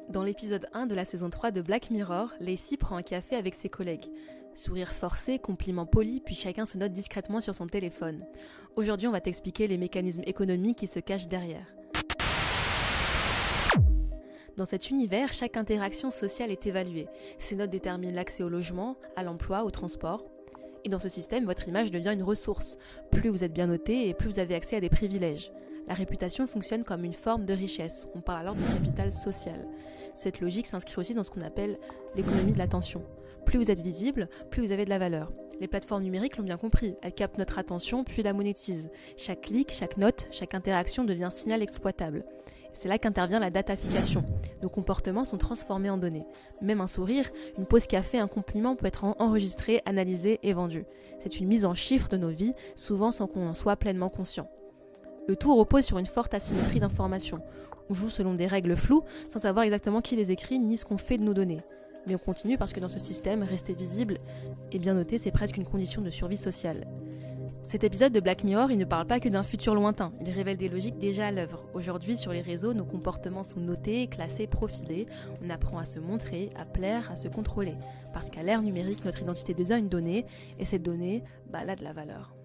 Dans l'épisode 1 de la saison 3 de Black Mirror, Lacey prend un café avec ses collègues. Sourire forcé, compliments polis, puis chacun se note discrètement sur son téléphone. Aujourd'hui, on va t'expliquer les mécanismes économiques qui se cachent derrière. Dans cet univers, chaque interaction sociale est évaluée. Ces notes déterminent l'accès au logement, à l'emploi, au transport. Et dans ce système, votre image devient une ressource. Plus vous êtes bien noté et plus vous avez accès à des privilèges. La réputation fonctionne comme une forme de richesse. On parle alors de capital social. Cette logique s'inscrit aussi dans ce qu'on appelle l'économie de l'attention. Plus vous êtes visible, plus vous avez de la valeur. Les plateformes numériques l'ont bien compris. Elles captent notre attention puis la monétisent. Chaque clic, chaque note, chaque interaction devient un signal exploitable. C'est là qu'intervient la datafication. Nos comportements sont transformés en données. Même un sourire, une pause café, un compliment peut être enregistré, analysé et vendu. C'est une mise en chiffre de nos vies, souvent sans qu'on en soit pleinement conscient. Le tout repose sur une forte asymétrie d'informations. On joue selon des règles floues, sans savoir exactement qui les écrit ni ce qu'on fait de nos données. Mais on continue parce que dans ce système, rester visible et bien noté, c'est presque une condition de survie sociale. Cet épisode de Black Mirror, il ne parle pas que d'un futur lointain, il révèle des logiques déjà à l'œuvre. Aujourd'hui, sur les réseaux, nos comportements sont notés, classés, profilés. On apprend à se montrer, à plaire, à se contrôler. Parce qu'à l'ère numérique, notre identité devient une donnée, et cette donnée, elle a de la valeur.